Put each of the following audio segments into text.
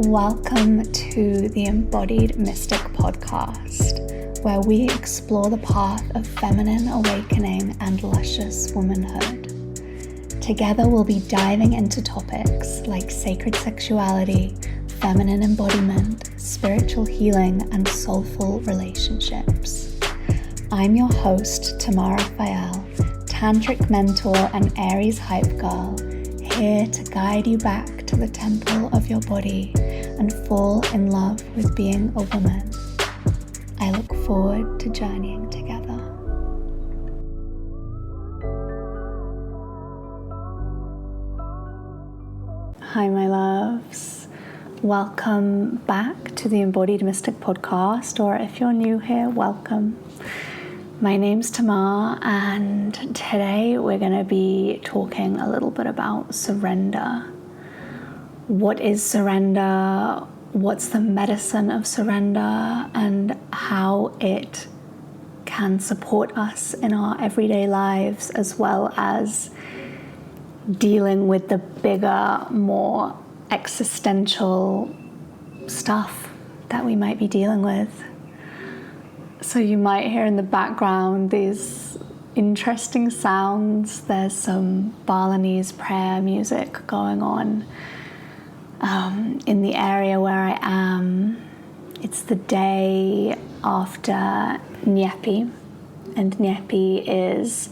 Welcome to the Embodied Mystic podcast, where we explore the path of feminine awakening and luscious womanhood. Together we'll be diving into topics like sacred sexuality, feminine embodiment, spiritual healing, and soulful relationships. I'm your host, Tamara Fael, tantric mentor and Aries hype girl, here to guide you back to the temple of your body and fall in love with being a woman. I look forward to journeying together. Hi, my loves. Welcome back to the Embodied Mystic podcast, or if you're new here, welcome. My name's Tamar, and today we're going to be talking a little bit about surrender. What is surrender? What's the medicine of surrender? And how it can support us in our everyday lives, as well as dealing with the bigger, more existential stuff that we might be dealing with. So you might hear in the background these interesting sounds. There's some Balinese prayer music going on in the area where I am. It's the day after Nyepi, and Nyepi is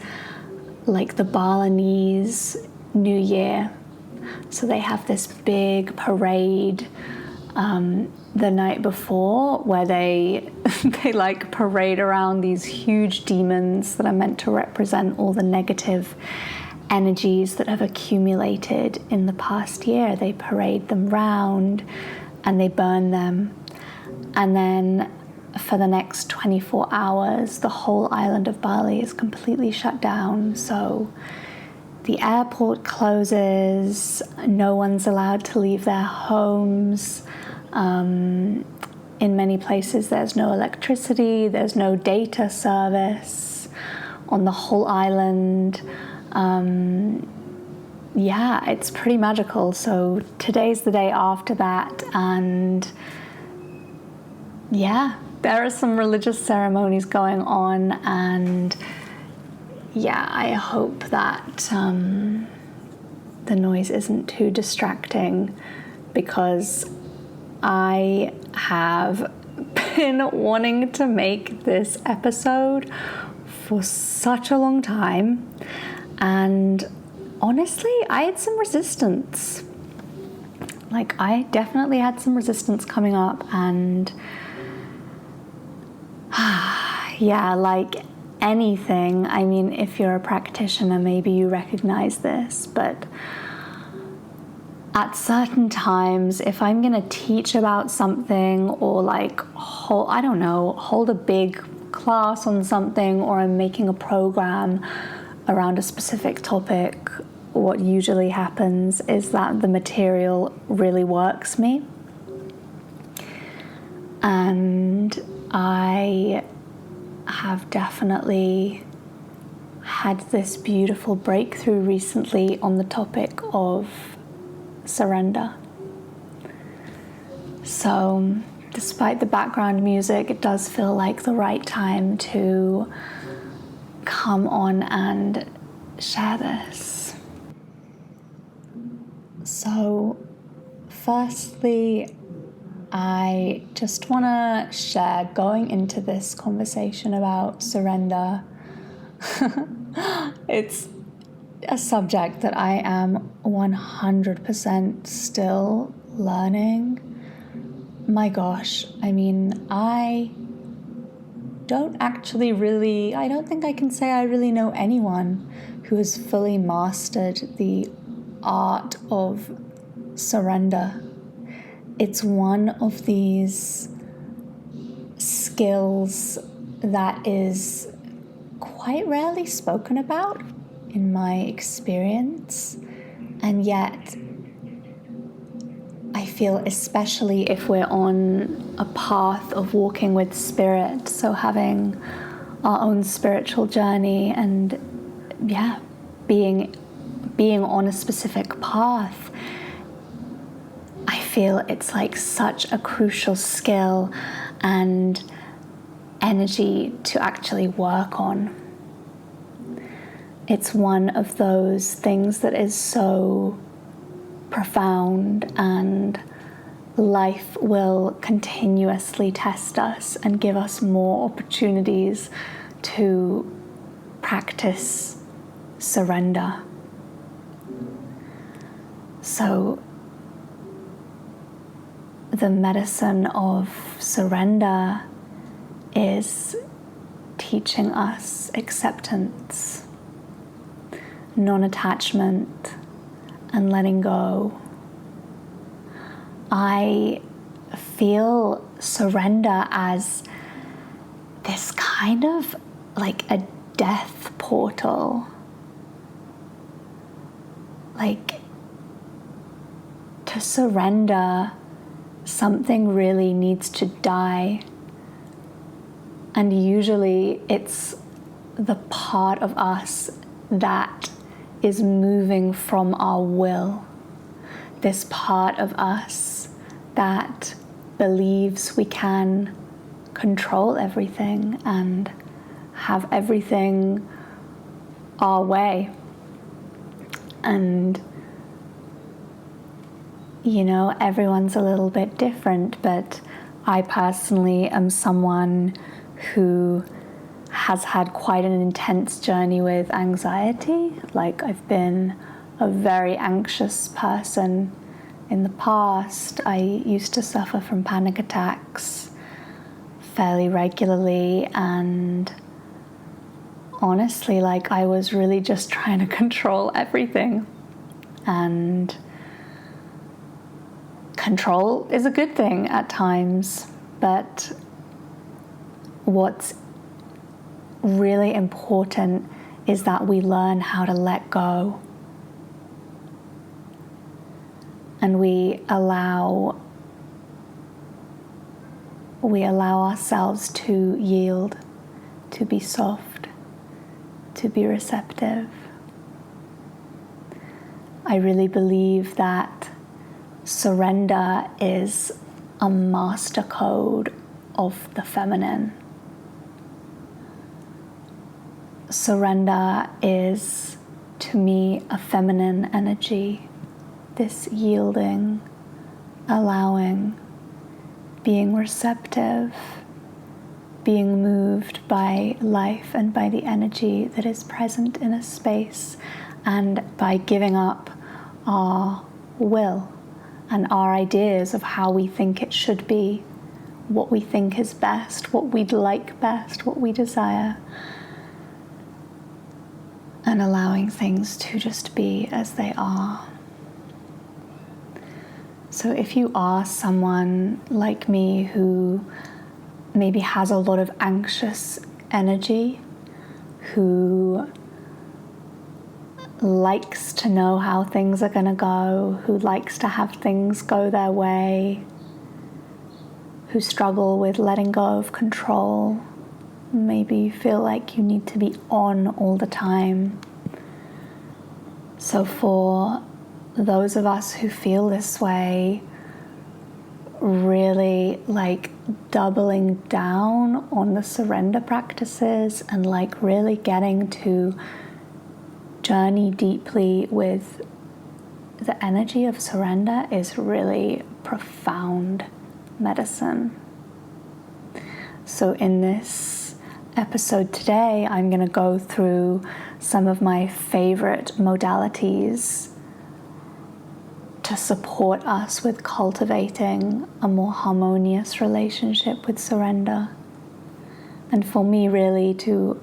like the Balinese New Year. So they have this big parade the night before, where they like parade around these huge demons that are meant to represent all the negative energies that have accumulated in the past year. They parade them round and they burn them. And then for the next 24 hours, the whole island of Bali is completely shut down. So the airport closes, no one's allowed to leave their homes. In many places there's no electricity, there's no data service on the whole island. It's pretty magical. So today's the day after that, and there are some religious ceremonies going on, and I hope that the noise isn't too distracting, because I have been wanting to make this episode for such a long time, and honestly, I had some resistance. I definitely had some resistance coming up, and like anything, I mean, if you're a practitioner, maybe you recognize this, but at certain times, if I'm going to teach about something, or hold a big class on something, or I'm making a program around a specific topic, what usually happens is that the material really works me. And I have definitely had this beautiful breakthrough recently on the topic of surrender. So despite the background music, it does feel like the right time to come on and share this. So firstly, I just want to share, going into this conversation about surrender, it's a subject that I am 100% still learning. My gosh, I mean, I don't think I can say I really know anyone who has fully mastered the art of surrender. It's one of these skills that is quite rarely spoken about in my experience, and yet I feel, especially if we're on a path of walking with spirit, so having our own spiritual journey and being on a specific path, I feel it's like such a crucial skill and energy to actually work on. It's one of those things that is so profound, and life will continuously test us and give us more opportunities to practice surrender. So the medicine of surrender is teaching us acceptance, non-attachment, and letting go. I feel surrender as this kind of like a death portal. Like, to surrender, something really needs to die. And usually it's the part of us that is moving from our will. This part of us that believes we can control everything and have everything our way. And, you know, everyone's a little bit different, but I personally am someone who has had quite an intense journey with anxiety. Like, I've been a very anxious person in the past. I used to suffer from panic attacks fairly regularly, and honestly, like, I was really just trying to control everything. And control is a good thing at times, but what's really important is that we learn how to let go. And we allow ourselves to yield, to be soft, to be receptive. I really believe that surrender is a master code of the feminine. Surrender is, to me, a feminine energy. This yielding, allowing, being receptive, being moved by life and by the energy that is present in a space, and by giving up our will and our ideas of how we think it should be, what we think is best, what we'd like best, what we desire, and allowing things to just be as they are. So if you are someone like me who maybe has a lot of anxious energy, who likes to know how things are going to go, who likes to have things go their way, who struggle with letting go of control, maybe you feel like you need to be on all the time. So for those of us who feel this way, really like doubling down on the surrender practices and like really getting to journey deeply with the energy of surrender is really profound medicine. So in this episode today, I'm going to go through some of my favorite modalities to support us with cultivating a more harmonious relationship with surrender. And for me, really, to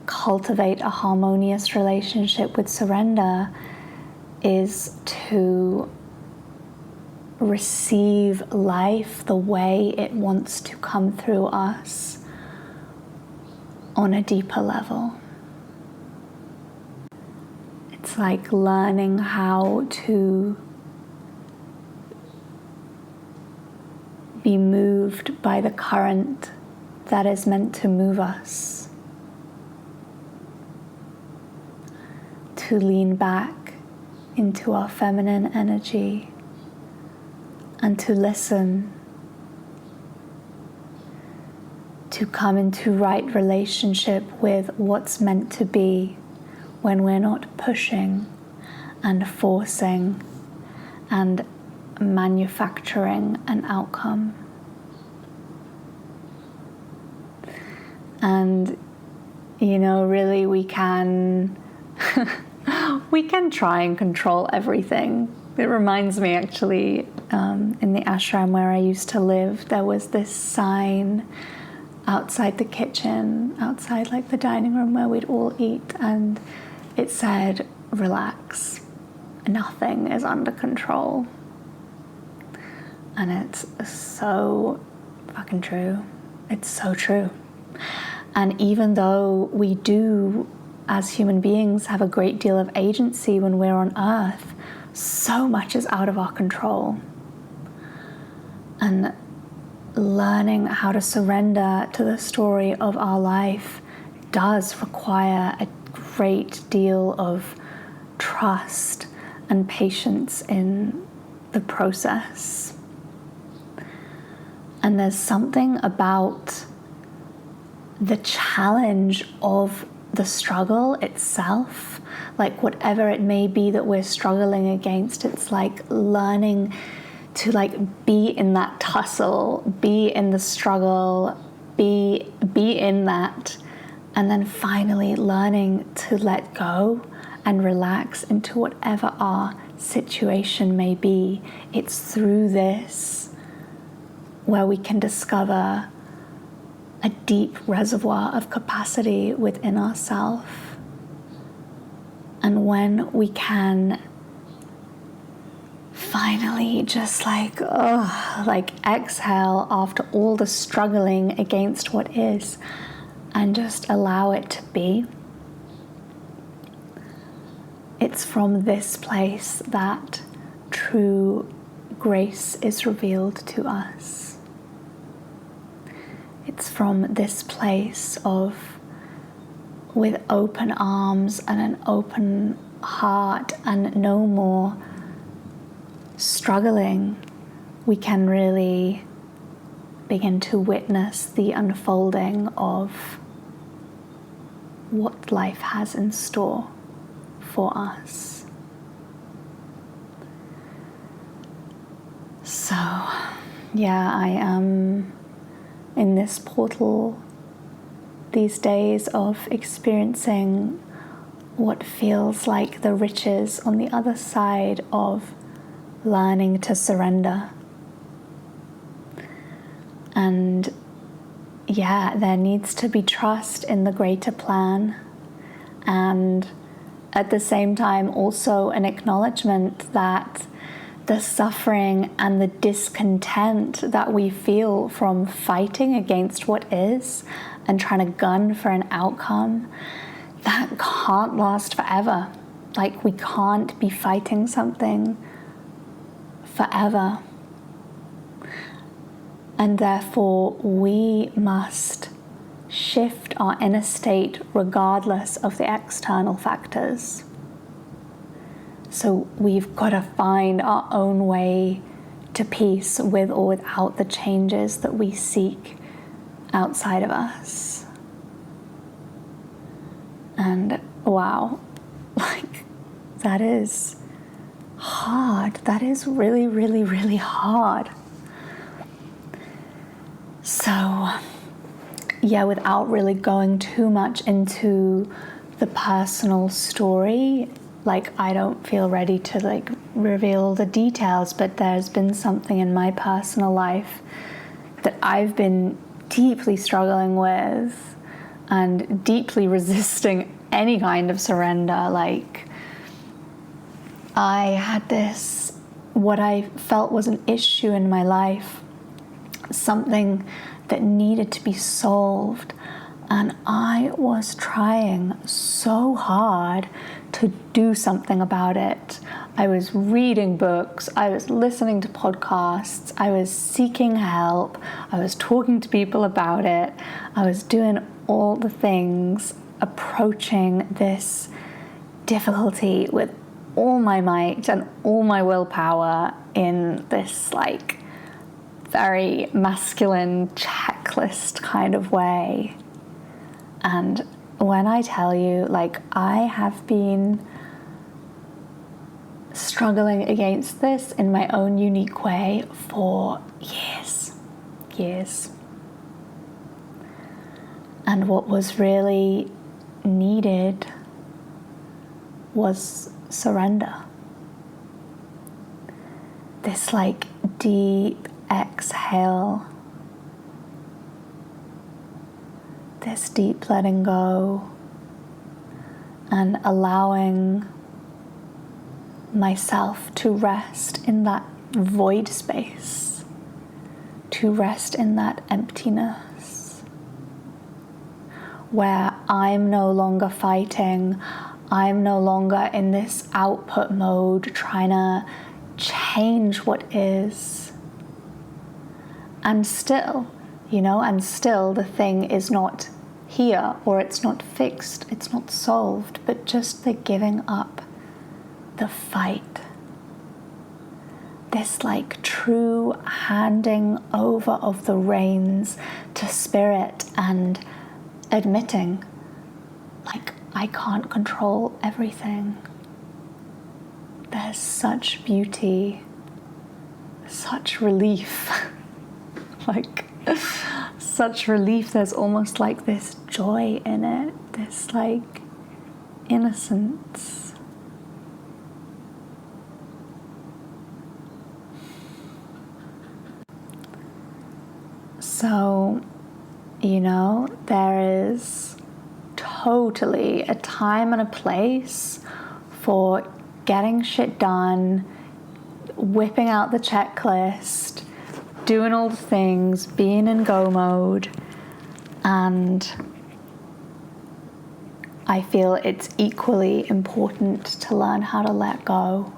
cultivate a harmonious relationship with surrender is to receive life the way it wants to come through us on a deeper level. It's like learning how to be moved by the current that is meant to move us, to lean back into our feminine energy, and to listen, to come into right relationship with what's meant to be when we're not pushing and forcing and manufacturing an outcome. And really we can try and control everything. It reminds me actually, in the ashram where I used to live, there was this sign outside the kitchen, outside like the dining room where we'd all eat, and it said, "Relax, nothing is under control." And it's so fucking true. It's so true. And even though we do, as human beings, have a great deal of agency when we're on earth, so much is out of our control. And learning how to surrender to the story of our life does require a great deal of trust and patience in the process. And there's something about the challenge of the struggle itself, like whatever it may be that we're struggling against, it's like learning to like be in that tussle, be in the struggle, be in that, and then finally learning to let go and relax into whatever our situation may be. It's through this where we can discover a deep reservoir of capacity within ourselves. And when we can finally just like exhale after all the struggling against what is and just allow it to be, it's from this place that true grace is revealed to us. It's from this place of, with open arms and an open heart and no more struggling, we can really begin to witness the unfolding of what life has in store for us. So, yeah, I am in this portal these days of experiencing what feels like the riches on the other side of learning to surrender. And yeah, there needs to be trust in the greater plan, and at the same time also an acknowledgement that the suffering and the discontent that we feel from fighting against what is and trying to gun for an outcome, that can't last forever. Like, we can't be fighting something forever. And therefore, we must shift our inner state regardless of the external factors. So we've got to find our own way to peace with or without the changes that we seek outside of us. And wow, like, that is hard. That is really, really, really hard. So yeah, without really going too much into the personal story, like, I don't feel ready to like reveal the details, but there's been something in my personal life that I've been deeply struggling with and deeply resisting any kind of surrender. Like, I had this, what I felt was an issue in my life, something that needed to be solved, and I was trying so hard to do something about it. I was reading books, I was listening to podcasts, I was seeking help, I was talking to people about it, I was doing all the things, approaching this difficulty with all my might and all my willpower in this like very masculine checklist kind of way. And when I tell you, like, I have been struggling against this in my own unique way for years. And what was really needed was surrender. This like deep exhale, this deep letting go, and allowing myself to rest in that void space, to rest in that emptiness, where I'm no longer fighting, I'm no longer in this output mode trying to change what is. And still, the thing is not here, or it's not fixed, it's not solved, but just the giving up, the fight. This like true handing over of the reins to spirit and admitting, like, I can't control everything. There's such beauty, such relief, like such relief. There's almost like this joy in it, this like innocence. So, there is totally a time and a place for getting shit done, whipping out the checklist, doing all the things, being in go mode. And I feel it's equally important to learn how to let go.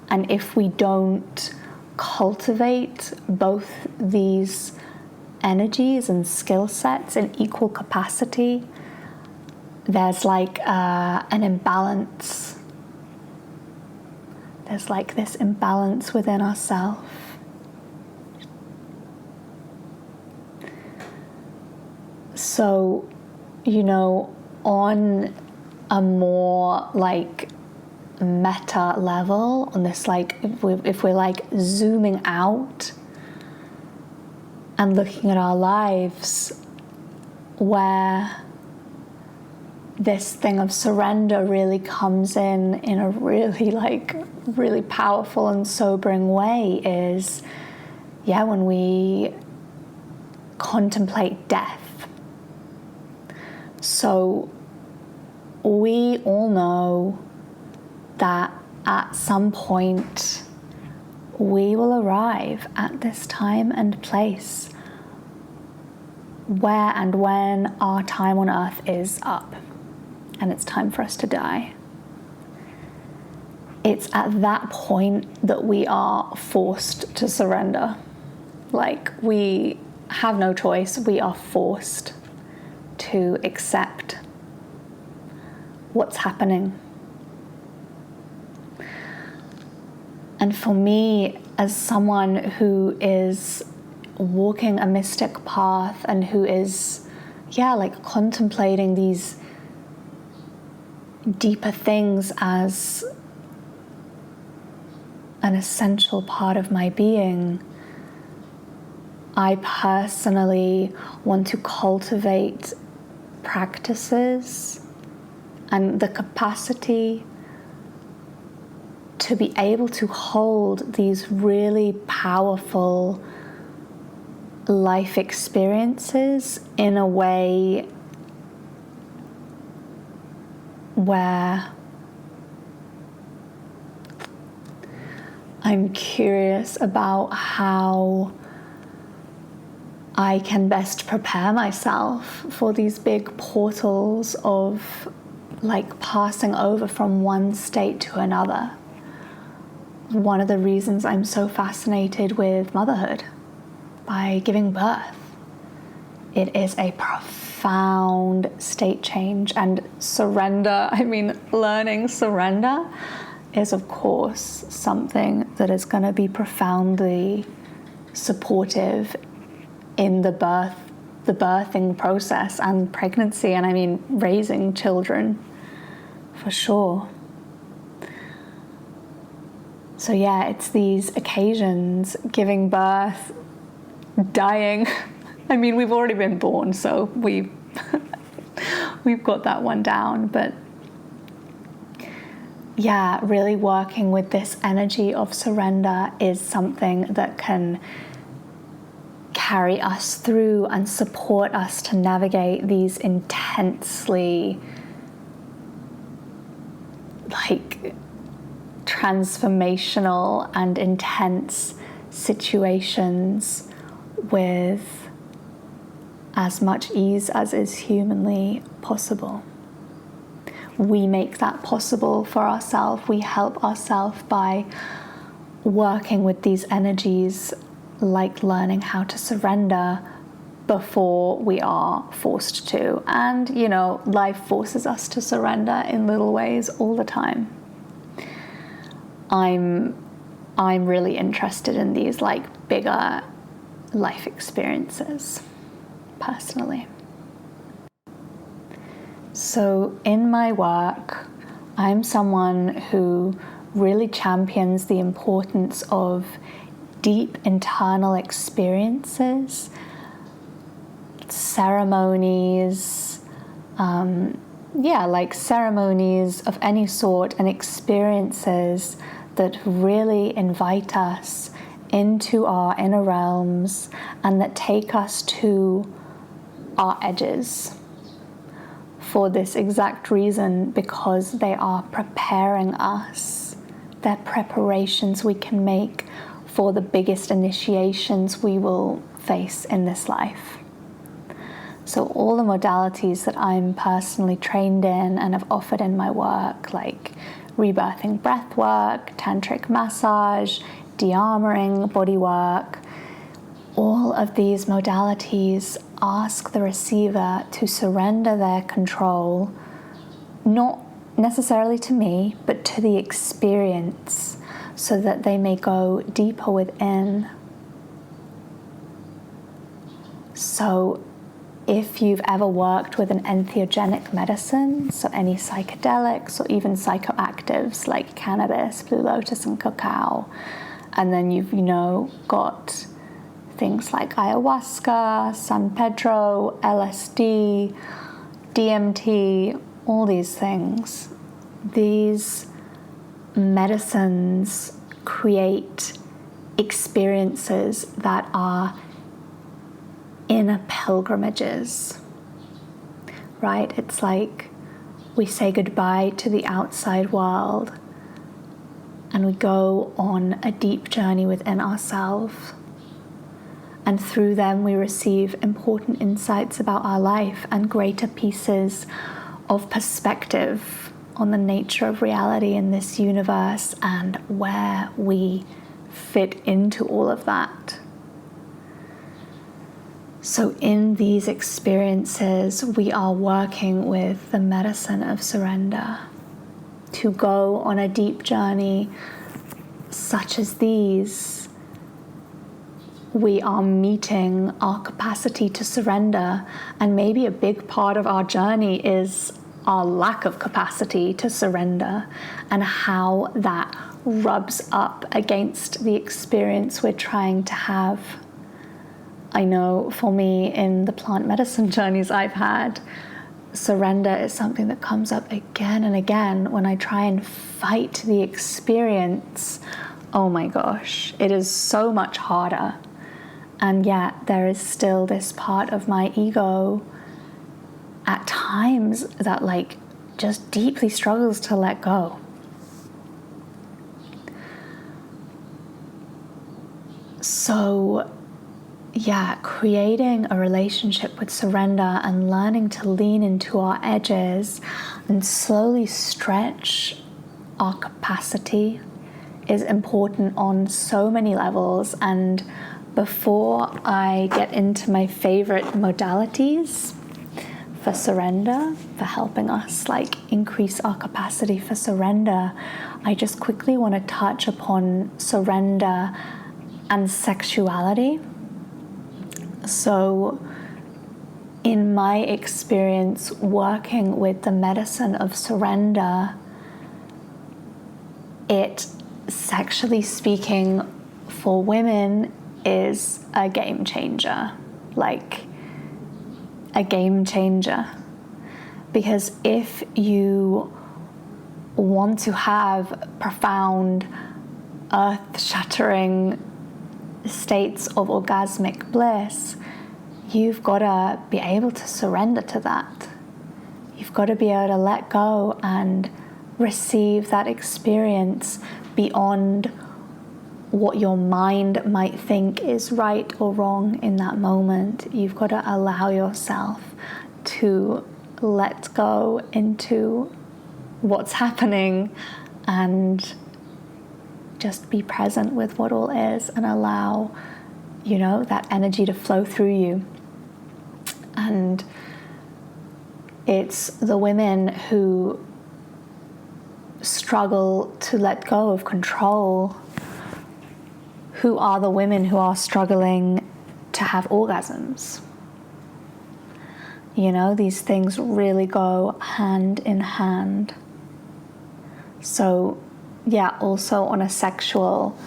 And if we don't cultivate both these energies and skill sets in equal capacity, there's like an imbalance. There's like this imbalance within ourselves. So, on a more like meta level, on this like, if we're like zooming out and looking at our lives, where this thing of surrender really comes in a really powerful and sobering way is, when we contemplate death. So we all know that at some point we will arrive at this time and place where and when our time on earth is up and it's time for us to die. It's at that point that we are forced to surrender. Like, we have no choice, we are forced to accept what's happening. And for me, as someone who is walking a mystic path and who is, contemplating these deeper things as an essential part of my being, I personally want to cultivate practices and the capacity to be able to hold these really powerful life experiences in a way where I'm curious about how I can best prepare myself for these big portals of passing over from one state to another. One of the reasons I'm so fascinated with motherhood, by giving birth, it is a profound state change, and surrender, learning surrender is, of course, something that is going to be profoundly supportive in the birthing process and pregnancy, and I mean raising children, for sure. So yeah, it's these occasions, giving birth, dying. I mean, we've already been born, so we've got that one down, but yeah, really working with this energy of surrender is something that can carry us through and support us to navigate these intensely transformational and intense situations with as much ease as is humanly possible. We make that possible for ourselves. We help ourselves by working with these energies, like learning how to surrender before we are forced to. And, you know, life forces us to surrender in little ways all the time. I'm really interested in these bigger life experiences, personally. So in my work, I'm someone who really champions the importance of deep internal experiences, ceremonies, ceremonies of any sort, and experiences that really invite us into our inner realms and that take us to our edges. For this exact reason, because they are preparing us. They're preparations we can make for the biggest initiations we will face in this life. So all the modalities that I'm personally trained in and have offered in my work, like rebirthing breath work, tantric massage, dearmouring, bodywork, all of these modalities ask the receiver to surrender their control, not necessarily to me, but to the experience, so that they may go deeper within. So if you've ever worked with an entheogenic medicine, so any psychedelics or even psychoactives like cannabis, blue lotus and cacao, and then you've got things like ayahuasca, San Pedro, LSD, DMT, all these things. These medicines create experiences that are inner pilgrimages, right? It's like we say goodbye to the outside world and we go on a deep journey within ourselves. And through them we receive important insights about our life and greater pieces of perspective on the nature of reality in this universe and where we fit into all of that. So in these experiences, we are working with the medicine of surrender to go on a deep journey such as these. We are meeting our capacity to surrender, and maybe a big part of our journey is our lack of capacity to surrender and how that rubs up against the experience we're trying to have. I know for me, in the plant medicine journeys I've had, surrender is something that comes up again and again when I try and fight the experience. Oh my gosh, it is so much harder. And yet there is still this part of my ego at times that just deeply struggles to let go. So yeah, creating a relationship with surrender and learning to lean into our edges and slowly stretch our capacity is important on so many levels. And before I get into my favorite modalities for surrender, for helping us like increase our capacity for surrender, I just quickly want to touch upon surrender and sexuality. So in my experience working with the medicine of surrender, it, sexually speaking, for women is a game changer. Like a game changer. Because if you want to have profound, earth-shattering states of orgasmic bliss, you've got to be able to surrender to that. You've got to be able to let go and receive that experience beyond what your mind might think is right or wrong in that moment. You've got to allow yourself to let go into what's happening and just be present with what all is and allow, that energy to flow through you. And it's the women who struggle to let go of control who are the women who are struggling to have orgasms. These things really go hand in hand. So, also on a sexual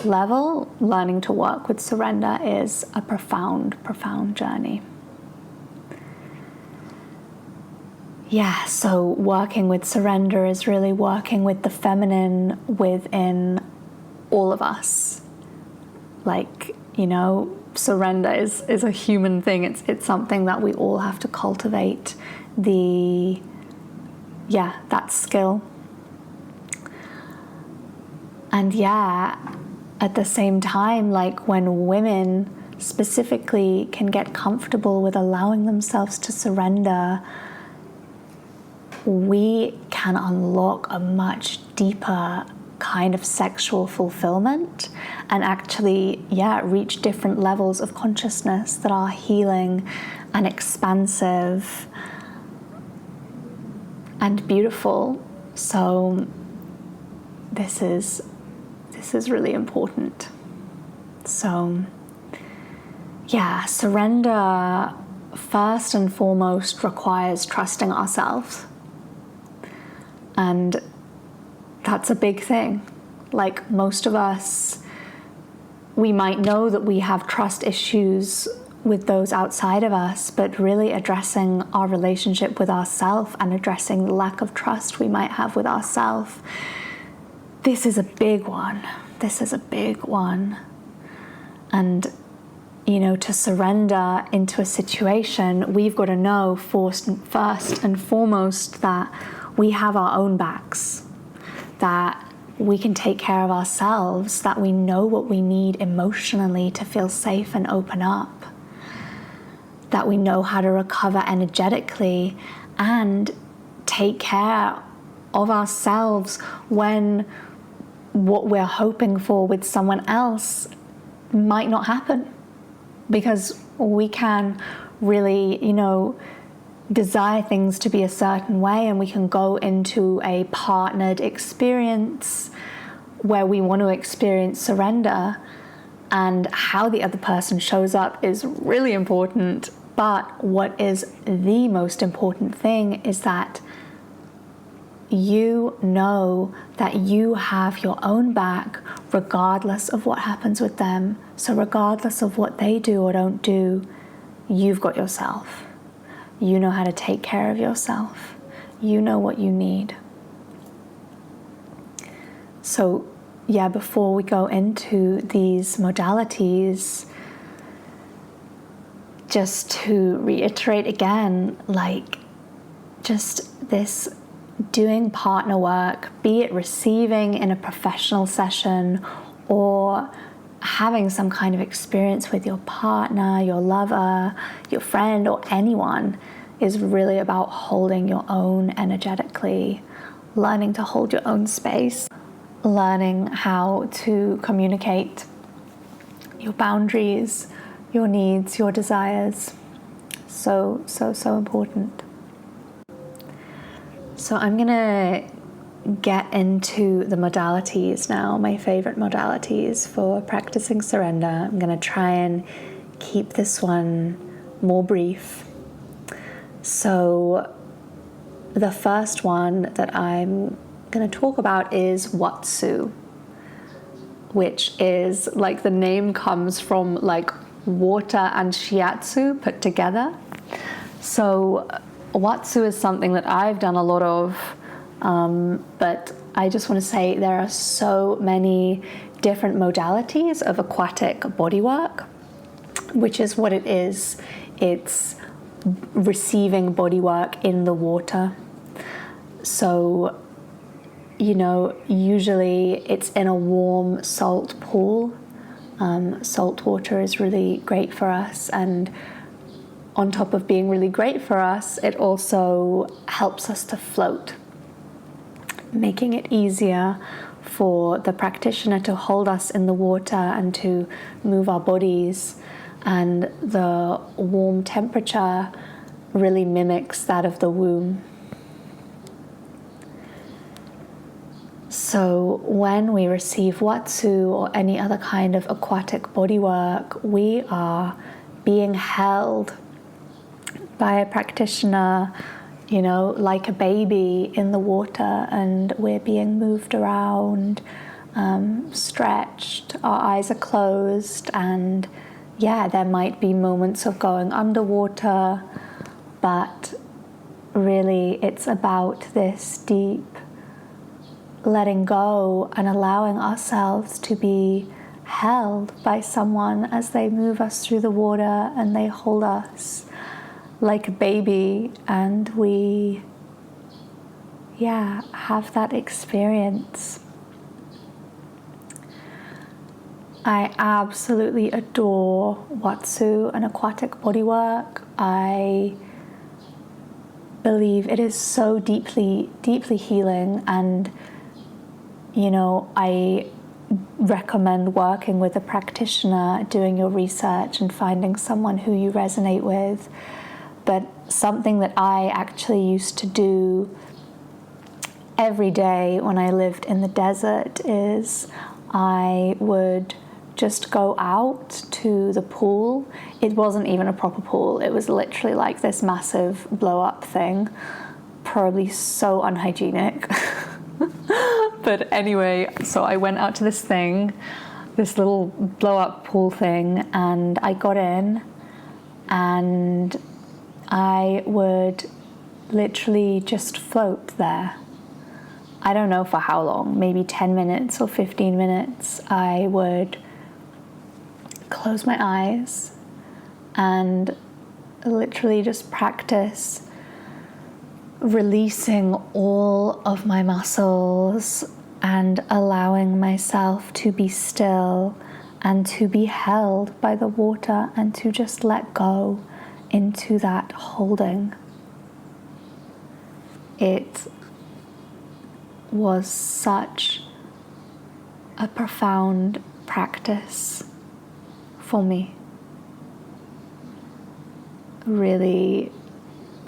level, learning to work with surrender is a profound, profound journey. So working with surrender is really working with the feminine within all of us. Surrender is a human thing. It's something that we all have to cultivate, that skill. And at the same time, when women specifically can get comfortable with allowing themselves to surrender, we can unlock a much deeper kind of sexual fulfillment and actually, reach different levels of consciousness that are healing and expansive and beautiful. So this is really important. So surrender first and foremost requires trusting ourselves. And that's a big thing. Most of us, we might know that we have trust issues with those outside of us, but really addressing our relationship with ourselves and addressing the lack of trust we might have with ourselves, this is a big one. And, to surrender into a situation, we've got to know first and foremost that we have our own backs, that we can take care of ourselves, that we know what we need emotionally to feel safe and open up, that we know how to recover energetically and take care of ourselves when what we're hoping for with someone else might not happen. Because we can really, desire things to be a certain way, and we can go into a partnered experience where we want to experience surrender, and how the other person shows up is really important. But what is the most important thing is that you know that you have your own back regardless of what happens with them. So regardless of what they do or don't do, you've got yourself. You know how to take care of yourself. You know what you need. So, before we go into these modalities, just to reiterate again, just this doing partner work, be it receiving in a professional session or having some kind of experience with your partner, your lover, your friend, or anyone, is really about holding your own energetically, learning to hold your own space, learning how to communicate your boundaries, your needs, your desires. So, so, so important. So I'm gonna get into the modalities now, my favorite modalities for practicing surrender. I'm gonna try and keep this one more brief. So the first one that I'm gonna talk about is watsu, which is, like, the name comes from like water and shiatsu put together. So watsu is something that I've done a lot of, but I just want to say there are so many different modalities of aquatic bodywork, which is what it is. It's receiving bodywork in the water. So, you know, usually it's in a warm salt pool. Salt water is really great for us, and on top of being really great for us, it also helps us to float, making it easier for the practitioner to hold us in the water and to move our bodies. And the warm temperature really mimics that of the womb. So when we receive watsu or any other kind of aquatic bodywork, we are being held by a practitioner, you know, like a baby in the water, and we're being moved around, stretched, our eyes are closed, and yeah, there might be moments of going underwater, but really it's about this deep letting go and allowing ourselves to be held by someone as they move us through the water and they hold us like a baby, and we have that experience. I absolutely adore watsu and aquatic bodywork. I believe it is so deeply, deeply healing, and you know, I recommend working with a practitioner, doing your research and finding someone who you resonate with. But something that I actually used to do every day when I lived in the desert is I would just go out to the pool. It wasn't even a proper pool. It was literally like this massive blow-up thing, probably so unhygienic. But anyway, so I went out to this thing, this little blow-up pool thing, and I got in, and I would literally just float there. I don't know for how long, maybe 10 minutes or 15 minutes. I would close my eyes and literally just practice releasing all of my muscles and allowing myself to be still and to be held by the water and to just let go into that holding. It was such a profound practice for me. Really,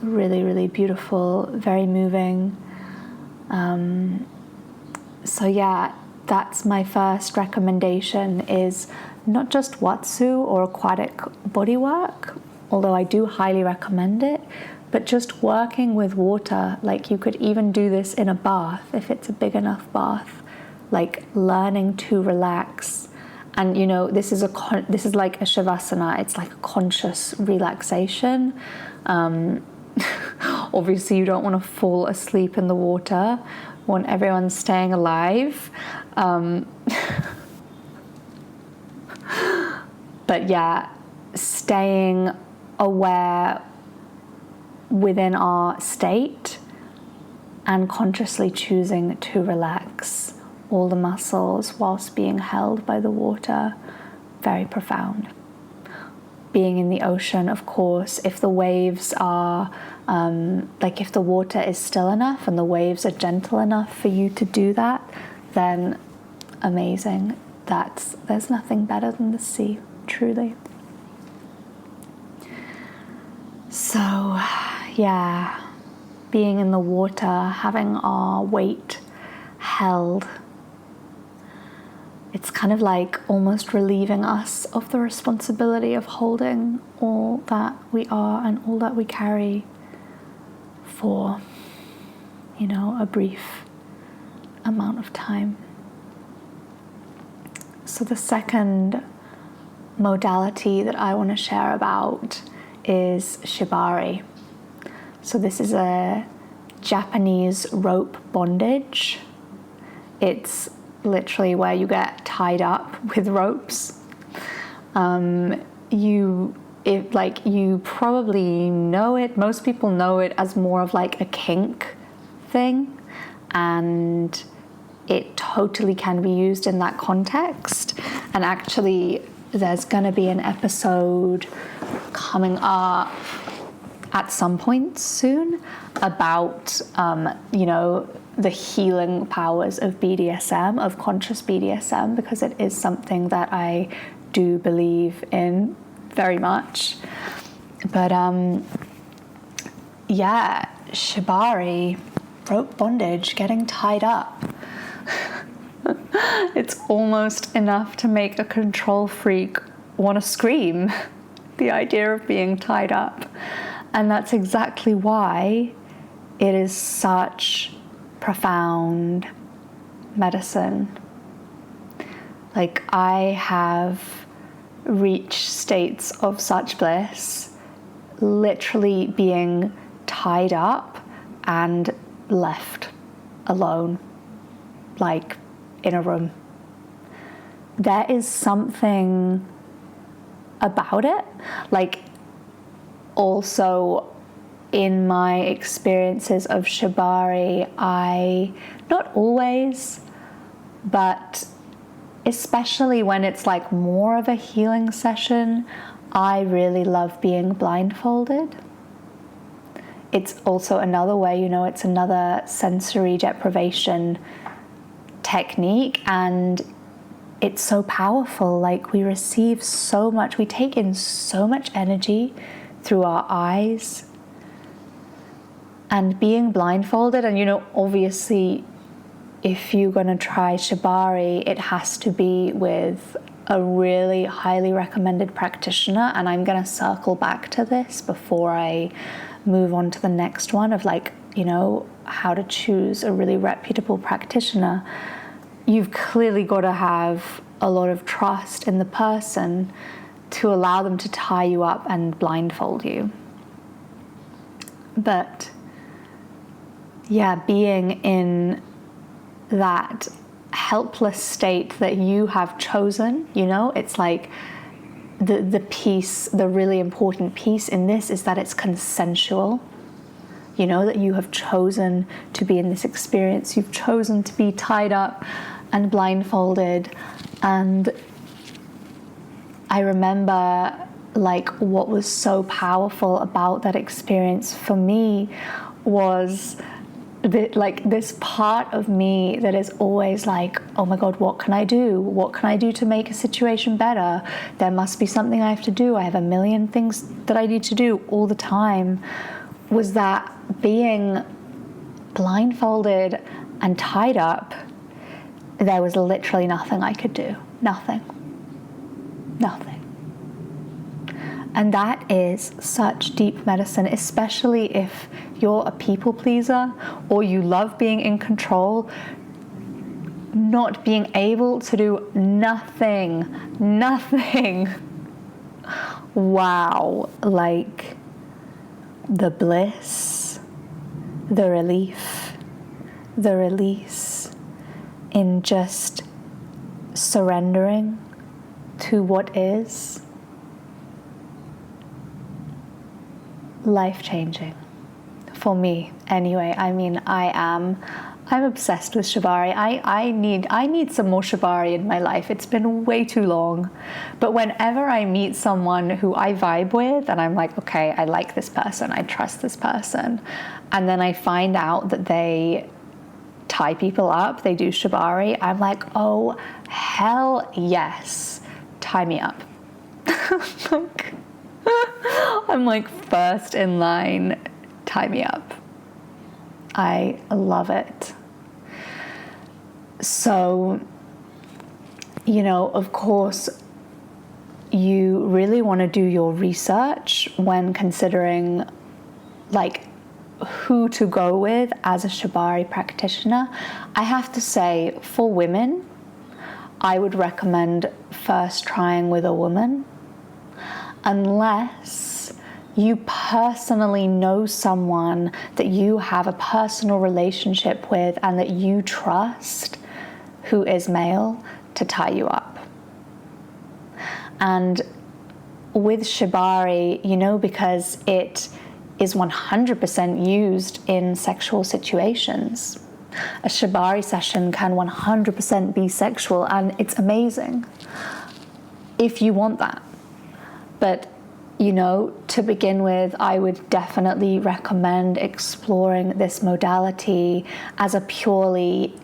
really, really beautiful, very moving. So yeah, that's my first recommendation, is not just watsu or aquatic bodywork, although I do highly recommend it, but just working with water. Like, you could even do this in a bath if it's a big enough bath, like learning to relax. And you know, this is like a shavasana. It's like a conscious relaxation. Obviously you don't want to fall asleep in the water. You want everyone staying alive. But yeah, staying aware within our state and consciously choosing to relax all the muscles whilst being held by the water. Very profound. Being in the ocean, of course, if the waves are if the water is still enough and the waves are gentle enough for you to do that, then amazing. There's nothing better than the sea, truly. So, yeah, being in the water, having our weight held, it's kind of like almost relieving us of the responsibility of holding all that we are and all that we carry for, a brief amount of time. So the second modality that I want to share about is shibari. So this is a Japanese rope bondage. It's literally where you get tied up with ropes. You probably know it. Most people know it as more of like a kink thing, and it totally can be used in that context. And actually, there's going to be an episode coming up at some point soon about, the healing powers of BDSM, of conscious BDSM, because it is something that I do believe in very much. But shibari, rope bondage, getting tied up. It's almost enough to make a control freak want to scream, the idea of being tied up. And that's exactly why it is such profound medicine. Like, I have reached states of such bliss, literally being tied up and left alone, like in a room. There is something about it. Like, also in my experiences of shibari, I, not always, but especially when it's like more of a healing session, I really love being blindfolded. It's also another way, it's another sensory deprivation technique, and it's so powerful. Like, we receive so much, we take in so much energy through our eyes. And being blindfolded, and obviously, if you're going to try shibari, it has to be with a really highly recommended practitioner. And I'm going to circle back to this before I move on to the next one of how to choose a really reputable practitioner. You've clearly got to have a lot of trust in the person to allow them to tie you up and blindfold you. But yeah, being in that helpless state that you have chosen, it's like the piece, the really important piece in this is that it's consensual. That you have chosen to be in this experience. You've chosen to be tied up and blindfolded. And I remember what was so powerful about that experience for me was this part of me that is always like, oh my God, what can I do? What can I do to make a situation better? There must be something I have to do. I have a million things that I need to do all the time. Was that being blindfolded and tied up, there was literally nothing I could do. Nothing. And that is such deep medicine, especially if you're a people pleaser or you love being in control. Not being able to do nothing. Wow, like the bliss, the relief, the release in just surrendering to what is. Life-changing for me anyway. I mean, I'm obsessed with shibari. I need some more shibari in my life. It's been way too long. But whenever I meet someone who I vibe with and I'm like, okay, I like this person, I trust this person, and then I find out that they tie people up, they do shibari, I'm like, oh hell yes, tie me up. Like, I'm like first in line, tie me up. I love it. So, of course, you really want to do your research when considering like who to go with as a shibari practitioner. I have to say, for women, I would recommend first trying with a woman, unless you personally know someone that you have a personal relationship with and that you trust who is male to tie you up. And with shibari, because it is 100% used in sexual situations, a shibari session can 100% be sexual, and it's amazing if you want that. But to begin with, I would definitely recommend exploring this modality as a purely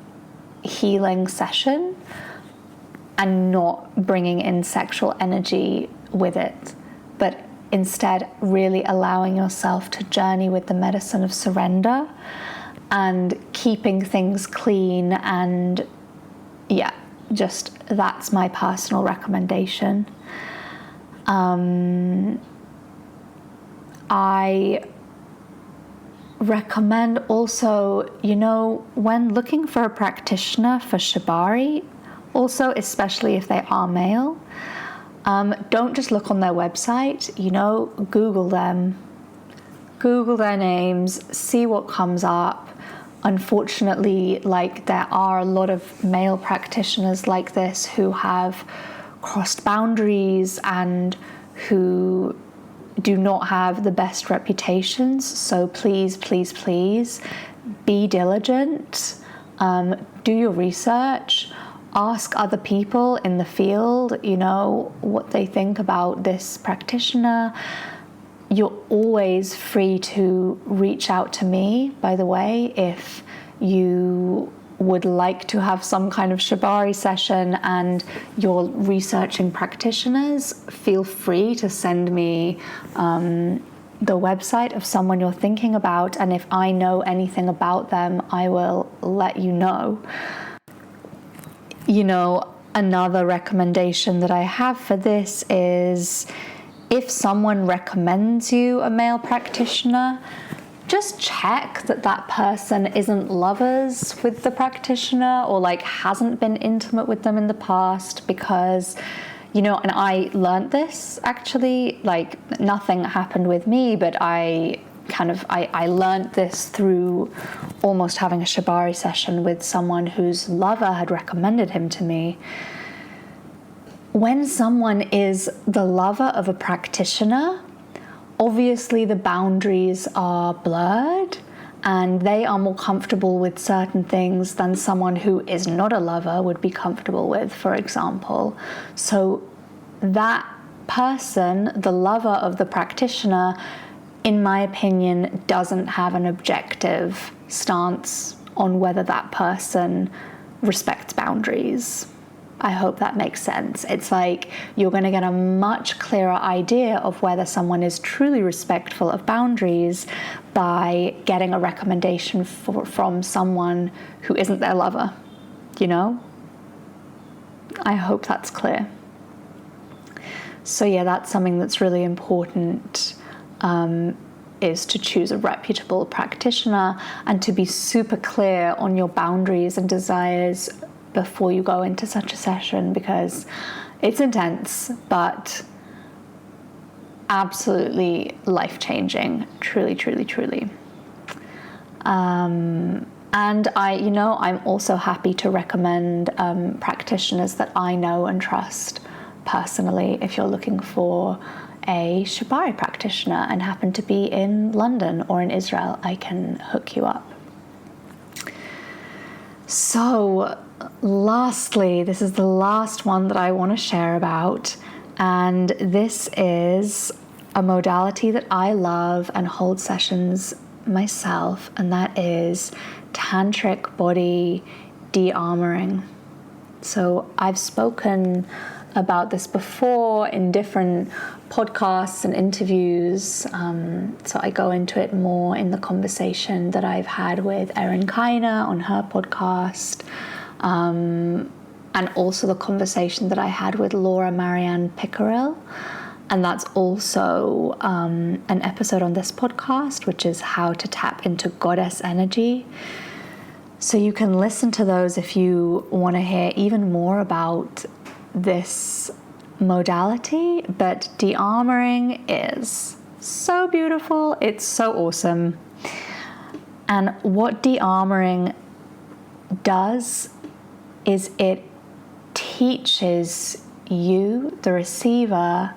healing session and not bringing in sexual energy with it, but instead really allowing yourself to journey with the medicine of surrender and keeping things clean. And that's my personal recommendation. I recommend also, when looking for a practitioner for shibari, also especially if they are male, don't just look on their website, Google them, Google their names, see what comes up. Unfortunately, there are a lot of male practitioners like this who have crossed boundaries and who do not have the best reputations. So please, please, please be diligent, do your research, ask other people in the field, what they think about this practitioner. You're always free to reach out to me, by the way, if you would like to have some kind of shibari session and you're researching practitioners. Feel free to send me the website of someone you're thinking about, and if I know anything about them, I will let you know. Another recommendation that I have for this is, if someone recommends you a male practitioner, just check that person isn't lovers with the practitioner or hasn't been intimate with them in the past, because and I learned this actually, nothing happened with me, but I learned this through almost having a shibari session with someone whose lover had recommended him to me. When someone is the lover of a practitioner, obviously the boundaries are blurred and they are more comfortable with certain things than someone who is not a lover would be comfortable with, for example. So that person, the lover of the practitioner, in my opinion, doesn't have an objective stance on whether that person respects boundaries. I hope that makes sense. It's you're going to get a much clearer idea of whether someone is truly respectful of boundaries by getting a recommendation from someone who isn't their lover, I hope that's clear. So that's something that's really important, is to choose a reputable practitioner and to be super clear on your boundaries and desires before you go into such a session, because it's intense, but absolutely life-changing, truly, truly, truly. And I'm also happy to recommend practitioners that I know and trust personally. If you're looking for a shibari practitioner and happen to be in London or in Israel, I can hook you up. So lastly, this is the last one that I want to share about, and this is a modality that I love and hold sessions myself, and that is tantric body dearmouring. So I've spoken about this before in different podcasts and interviews. So I go into it more in the conversation that I've had with Erin Kiner on her podcast, and also the conversation that I had with Laura Marianne Pickerill. And that's also an episode on this podcast, which is how to tap into goddess energy. So you can listen to those if you want to hear even more about this modality. But dearmouring is so beautiful. It's so awesome. And what dearmouring does is it teaches you, the receiver,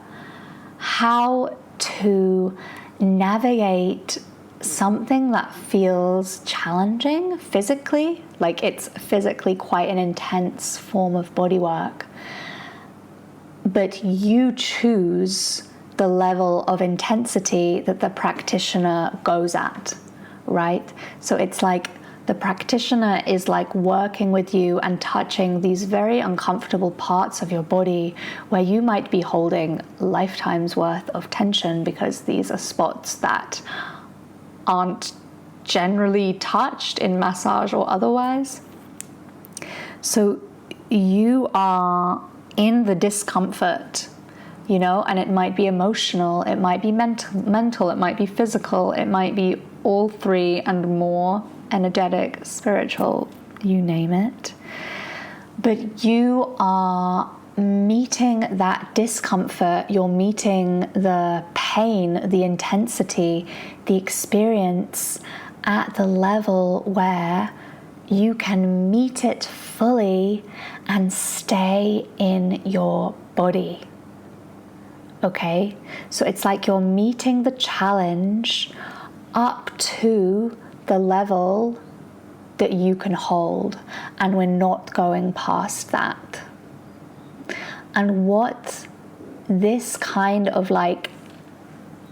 how to navigate something that feels challenging physically, like it's physically quite an intense form of bodywork, but you choose the level of intensity that the practitioner goes at, right? So it's like the practitioner is like working with you and touching these very uncomfortable parts of your body where you might be holding lifetimes worth of tension, because these are spots that aren't generally touched in massage or otherwise. So you are in the discomfort, you know, and it might be emotional, it might be mental, it might be physical, it might be all three and more, energetic, spiritual, you name it. But you are meeting that discomfort, you're meeting the pain, the intensity, the experience at the level where you can meet it fully and stay in your body. Okay? So it's like you're meeting the challenge up to the level that you can hold, and we're not going past that. And what this kind of like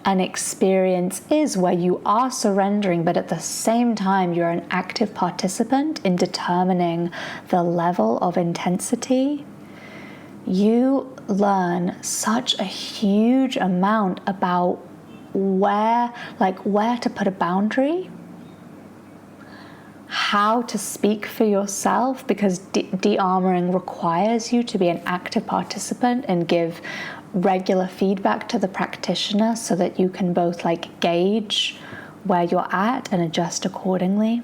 an experience is, where you are surrendering, but at the same time you're an active participant in determining the level of intensity, you learn such a huge amount about where to put a boundary, how to speak for yourself, because dearmouring requires you to be an active participant and give regular feedback to the practitioner so that you can both like gauge where you're at and adjust accordingly.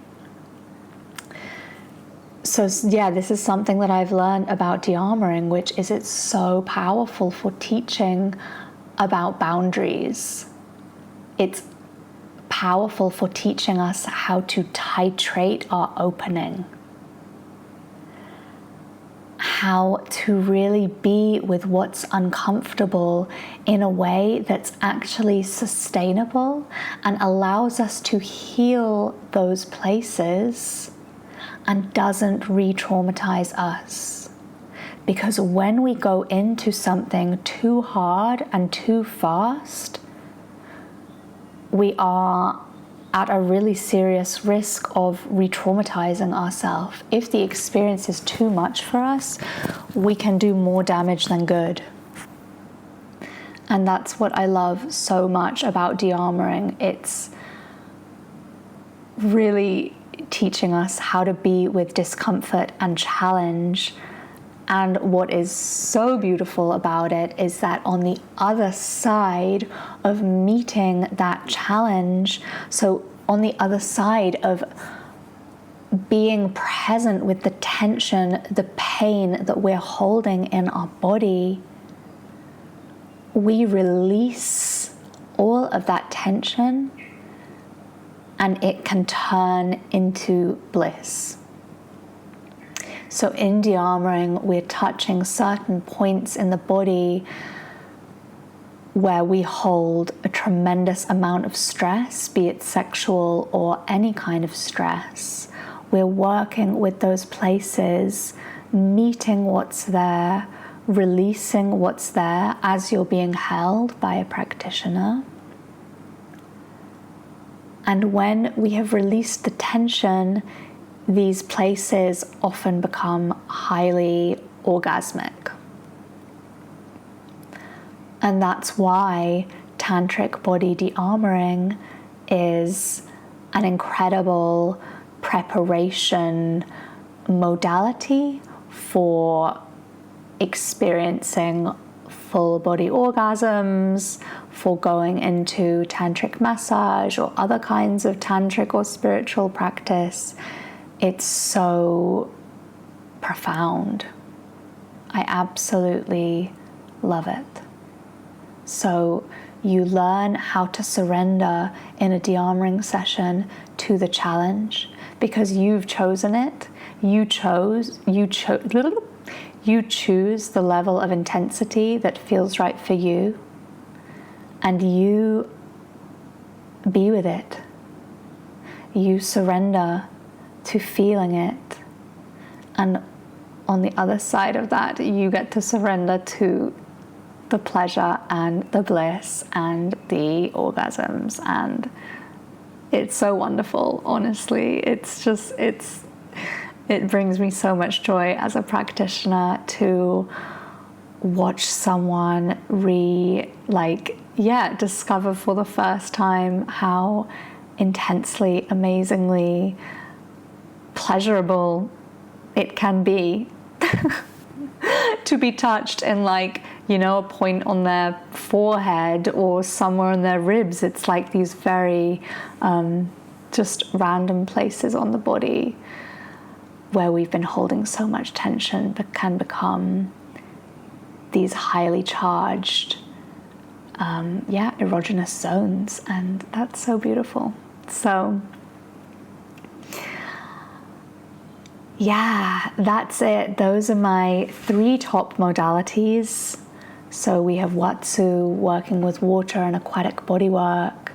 So yeah, this is something that I've learned about dearmouring, which is it's so powerful for teaching about boundaries. It's powerful for teaching us how to titrate our opening, how to really be with what's uncomfortable in a way that's actually sustainable and allows us to heal those places and doesn't re-traumatize us. Because when we go into something too hard and too fast, we are at a really serious risk of re-traumatizing ourselves. If the experience is too much for us, we can do more damage than good. And that's what I love so much about dearmouring. It's really teaching us how to be with discomfort and challenge. And what is so beautiful about it is that on the other side of meeting that challenge, so on the other side of being present with the tension, the pain that we're holding in our body, we release all of that tension and it can turn into bliss. So in dearmouring, we're touching certain points in the body where we hold a tremendous amount of stress, be it sexual or any kind of stress. We're working with those places, meeting what's there, releasing what's there as you're being held by a practitioner. And when we have released the tension, these places often become highly orgasmic. And that's why tantric body dearmouring is an incredible preparation modality for experiencing full body orgasms, for going into tantric massage or other kinds of tantric or spiritual practice. It's so profound. I absolutely love it. So you learn how to surrender in a dearmouring session to the challenge because you've chosen it. You choose the level of intensity that feels right for you, and you be with it. You surrender to feeling it, and on the other side of that, you get to surrender to the pleasure and the bliss and the orgasms, and it's so wonderful. Honestly, it brings me so much joy as a practitioner to watch someone discover for the first time how intensely, amazingly pleasurable it can be to be touched in a point on their forehead or somewhere in their ribs. It's like these very just random places on the body where we've been holding so much tension, but can become these highly charged erogenous zones, and that's so beautiful. So yeah, that's it. Those are my 3 top modalities. So we have watsu, working with water and aquatic bodywork.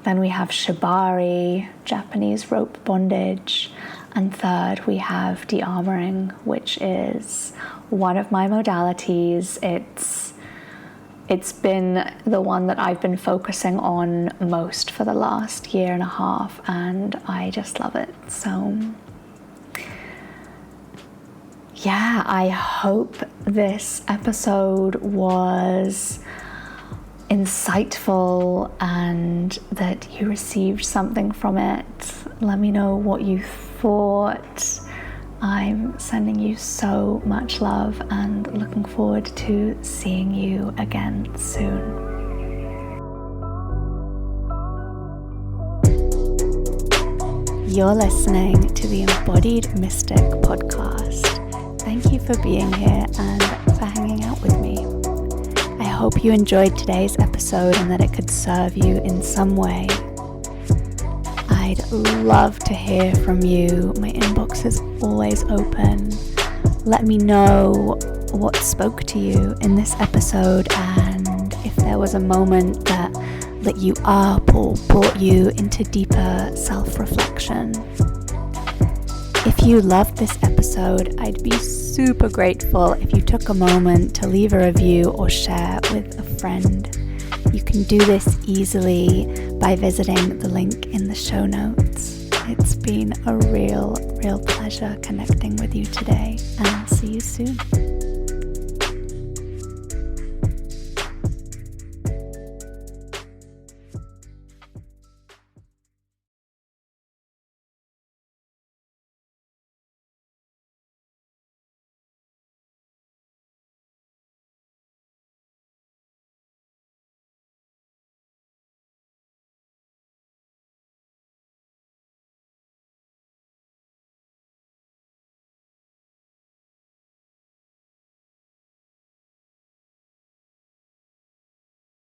Then we have shibari, Japanese rope bondage. And third, we have dearmouring, which is one of my modalities. It's been the one that I've been focusing on most for the last 1.5 years, and I just love it. So yeah, I hope this episode was insightful and that you received something from it. Let me know what you thought. I'm sending you so much love and looking forward to seeing you again soon. You're listening to the Embodied Mystic podcast. Thank you for being here and for hanging out with me. I hope you enjoyed today's episode and that it could serve you in some way. I'd love to hear from you. My inbox is always open. Let me know what spoke to you in this episode, and if there was a moment that lit you up or brought you into deeper self-reflection. If you loved this episode, I'd be super grateful if you took a moment to leave a review or share with a friend. You can do this easily by visiting the link in the show notes. It's been a real pleasure connecting with you today, and I'll see you soon.